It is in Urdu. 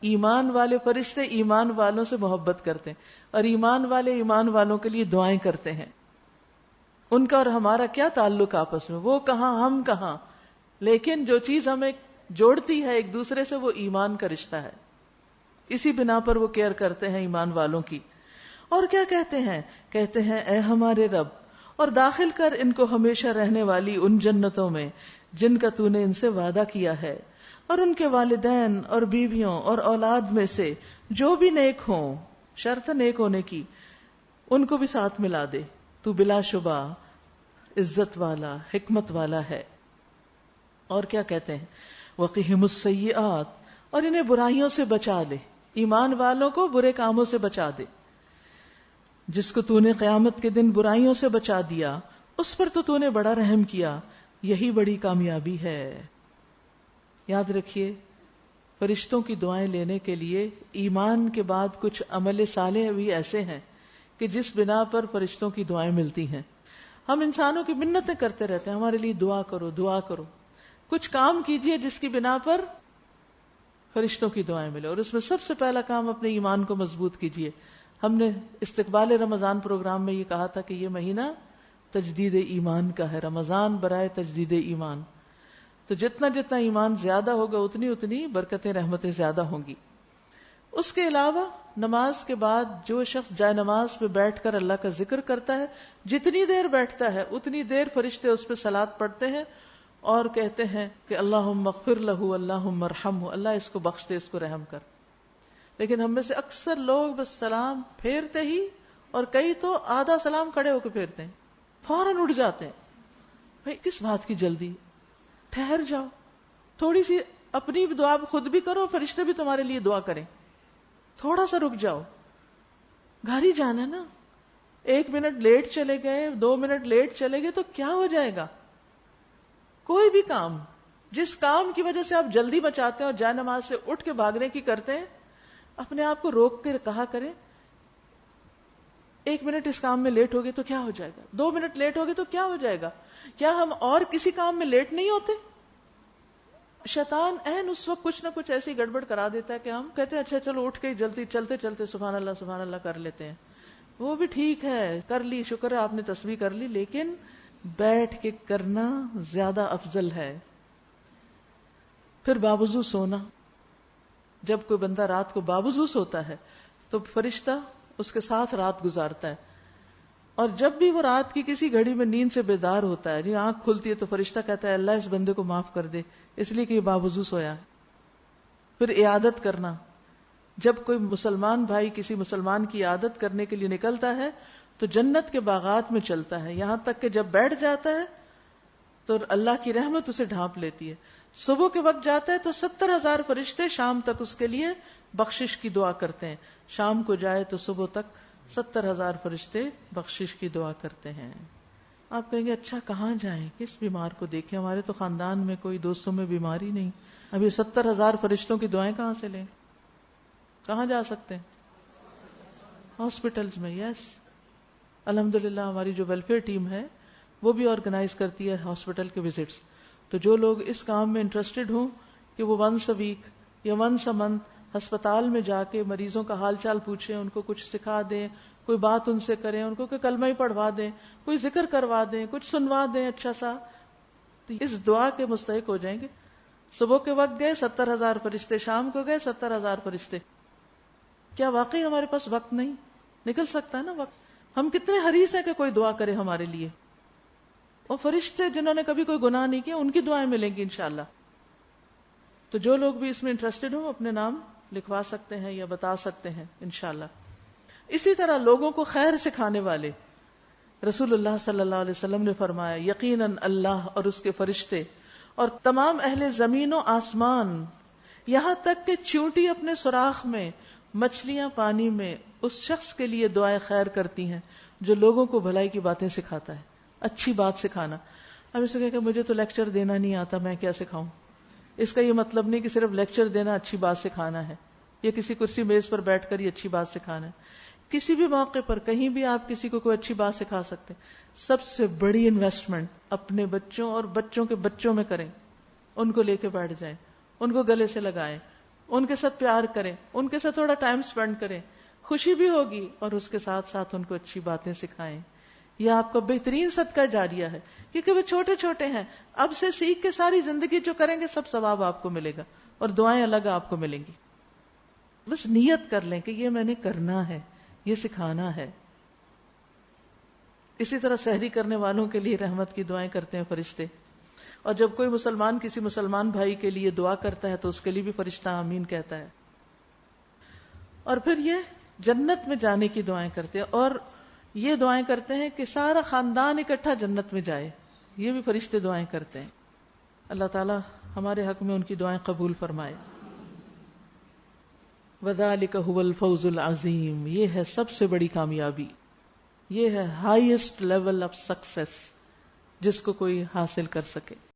ایمان والے فرشتے ایمان والوں سے محبت کرتے ہیں، اور ایمان والے ایمان والوں کے لیے دعائیں کرتے ہیں. ان کا اور ہمارا کیا تعلق آپس میں، وہ کہاں ہم کہاں، لیکن جو چیز ہمیں جوڑتی ہے ایک دوسرے سے وہ ایمان کا رشتہ ہے. اسی بنا پر وہ کیئر کرتے ہیں ایمان والوں کی. اور کیا کہتے ہیں اے ہمارے رب، اور داخل کر ان کو ہمیشہ رہنے والی ان جنتوں میں جن کا تو نے ان سے وعدہ کیا ہے، اور ان کے والدین اور بیویوں اور اولاد میں سے جو بھی نیک ہوں، شرط نیک ہونے کی، ان کو بھی ساتھ ملا دے. تو بلا شبہ عزت والا حکمت والا ہے. اور کیا کہتے ہیں وقہم السیئات، اور انہیں برائیوں سے بچا لے. ایمان والوں کو برے کاموں سے بچا دے. جس کو تو نے قیامت کے دن برائیوں سے بچا دیا اس پر تو نے بڑا رحم کیا، یہی بڑی کامیابی ہے. یاد رکھیے فرشتوں کی دعائیں لینے کے لیے ایمان کے بعد کچھ عمل صالح بھی ایسے ہیں کہ جس بنا پر فرشتوں کی دعائیں ملتی ہیں. ہم انسانوں کی منتیں کرتے رہتے ہیں ہمارے لیے دعا کرو دعا کرو. کچھ کام کیجئے جس کی بنا پر فرشتوں کی دعائیں ملے، اور اس میں سب سے پہلا کام اپنے ایمان کو مضبوط کیجئے. ہم نے استقبال رمضان پروگرام میں یہ کہا تھا کہ یہ مہینہ تجدید ایمان کا ہے، رمضان برائے تجدید ایمان. تو جتنا جتنا ایمان زیادہ ہوگا اتنی اتنی برکتیں رحمتیں زیادہ ہوں گی. اس کے علاوہ نماز کے بعد جو شخص جائے نماز پہ بیٹھ کر اللہ کا ذکر کرتا ہے، جتنی دیر بیٹھتا ہے اتنی دیر فرشتے اس پہ صلات پڑھتے ہیں اور کہتے ہیں کہ اللہم اغفر لہ اللہم ارحمہ، اللہ اس کو بخش دے، اس کو رحم کر. لیکن ہم میں سے اکثر لوگ بس سلام پھیرتے ہی، اور کئی تو آدھا سلام کھڑے ہو کے پھیرتے ہیں، فوراً اٹھ جاتے ہیں. بھئی کس بات کی جلدی، ٹھہر جاؤ تھوڑی سی، اپنی بھی دعا خود بھی کرو، فرشتے بھی تمہارے لیے دعا کریں. تھوڑا سا رک جاؤ، گھر ہی جانا ہے نا. 1 منٹ لیٹ چلے گئے، 2 منٹ لیٹ چلے گئے تو کیا ہو جائے گا؟ کوئی بھی کام، جس کام کی وجہ سے آپ جلدی بچاتے ہیں اور جائے نماز سے اٹھ کے بھاگنے کی کرتے ہیں، اپنے آپ کو روک کے کہا کریں 1 منٹ اس کام میں لیٹ ہو گئے تو کیا ہو جائے گا، 2 منٹ لیٹ ہو گئے تو کیا ہو جائے گا. کیا ہم اور کسی کام میں لیٹ نہیں ہوتے؟ شیطان عین اس وقت کچھ نہ کچھ ایسی گڑبڑ کرا دیتا ہے کہ ہم کہتے ہیں اچھا چلو اٹھ کے جلدی چلتے چلتے سبحان اللہ کر لیتے ہیں. وہ بھی ٹھیک ہے، کر لی، شکر ہے آپ نے تسبیح کر لی، لیکن بیٹھ کے کرنا زیادہ افضل ہے. پھر باوضو سونا. جب کوئی بندہ رات کو باوضو سوتا ہے تو فرشتہ اس کے ساتھ رات گزارتا ہے، اور جب بھی وہ رات کی کسی گھڑی میں نیند سے بیدار ہوتا ہے، آنکھ کھلتی ہے تو فرشتہ کہتا ہے اللہ اس بندے کو معاف کر دے اس لیے کہ یہ باوضو سویا ہے. پھر عیادت کرنا. جب کوئی مسلمان بھائی کسی مسلمان کی عیادت کرنے کے لیے نکلتا ہے تو جنت کے باغات میں چلتا ہے، یہاں تک کہ جب بیٹھ جاتا ہے تو اللہ کی رحمت اسے ڈھانپ لیتی ہے. صبح کے وقت جاتا ہے تو 70,000 فرشتے شام تک اس کے لیے بخشش کی دعا کرتے ہیں. شام کو جائے تو صبح تک 70,000 فرشتے بخشش کی دعا کرتے ہیں. آپ کہیں گے اچھا کہاں جائیں، کس بیمار کو دیکھیں، ہمارے تو خاندان میں کوئی دوستوں میں بیماری نہیں، اب یہ 70,000 فرشتوں کی دعائیں کہاں سے لیں؟ کہاں جا سکتے ہیں؟ ہاسپٹلز میں. یس الحمدللہ ہماری جو ویلفیئر ٹیم ہے وہ بھی آرگنائز کرتی ہے ہاسپٹل کے وزٹس. تو جو لوگ اس کام میں انٹرسٹڈ ہوں کہ وہ ونس اے ویک یا ونس اے منتھ ہسپتال میں جا کے مریضوں کا حال چال پوچھیں، ان کو کچھ سکھا دیں، کوئی بات ان سے کریں، ان کو کہ کلمہ ہی پڑھوا دیں، کوئی ذکر کروا دیں، کچھ سنوا دیں اچھا سا، تو اس دعا کے مستحق ہو جائیں گے. صبح کے وقت گئے 70,000 فرشتے، شام کو گئے 70,000 فرشتے. کیا واقعی ہمارے پاس وقت نہیں؟ نکل سکتا ہے نا وقت. ہم کتنے حریص ہیں کہ کوئی دعا کرے ہمارے لیے. اور فرشتے جنہوں نے کبھی کوئی گناہ نہیں کیا ان کی دعائیں ملیں گی انشاءاللہ. تو جو لوگ بھی اس میں انٹرسٹڈ ہوں اپنے نام لکھوا سکتے ہیں یا بتا سکتے ہیں انشاءاللہ. اسی طرح لوگوں کو خیر سکھانے والے، رسول اللہ صلی اللہ علیہ وسلم نے فرمایا یقیناً اللہ اور اس کے فرشتے اور تمام اہل زمین و آسمان، یہاں تک کہ چیونٹی اپنے سوراخ میں، مچھلیاں پانی میں، اس شخص کے لیے دعائیں خیر کرتی ہیں جو لوگوں کو بھلائی کی باتیں سکھاتا ہے. اچھی بات سکھانا. اب اسے کہا کہ مجھے تو لیکچر دینا نہیں آتا، میں کیا سکھاؤں. اس کا یہ مطلب نہیں کہ صرف لیکچر دینا اچھی بات سکھانا ہے، یا کسی کرسی میز پر بیٹھ کر یہ اچھی بات سکھانا ہے. کسی بھی موقع پر کہیں بھی آپ کسی کو کوئی اچھی بات سکھا سکتے. سب سے بڑی انویسٹمنٹ اپنے بچوں اور بچوں کے بچوں میں کریں. ان کو لے کے بیٹھ جائیں، ان کو گلے سے لگائیں، ان کے ساتھ پیار کریں، ان کے ساتھ تھوڑا ٹائم سپینڈ کریں، خوشی بھی ہوگی اور اس کے ساتھ ساتھ ان کو اچھی باتیں سکھائیں. یہ آپ کا بہترین صدقہ جاریہ ہے، کیونکہ وہ چھوٹے چھوٹے ہیں. اب سے سیکھ کے ساری زندگی جو کریں گے سب ثواب آپ کو ملے گا اور دعائیں الگ آپ کو ملیں گی. بس نیت کر لیں کہ یہ میں نے کرنا ہے، یہ سکھانا ہے. اسی طرح سحری کرنے والوں کے لیے رحمت کی دعائیں کرتے ہیں فرشتے، اور جب کوئی مسلمان کسی مسلمان بھائی کے لیے دعا کرتا ہے تو اس کے لیے بھی فرشتہ آمین کہتا ہے. اور پھر یہ جنت میں جانے کی دعائیں کرتے ہیں، اور یہ دعائیں کرتے ہیں کہ سارا خاندان اکٹھا جنت میں جائے. یہ بھی فرشتے دعائیں کرتے ہیں. اللہ تعالی ہمارے حق میں ان کی دعائیں قبول فرمائے. وَذَلِكَ هُوَ الْفَوْزُ الْعَظِيمُ، یہ ہے سب سے بڑی کامیابی، یہ ہے ہائیسٹ لیول آف سکسیس جس کو کوئی حاصل کر سکے.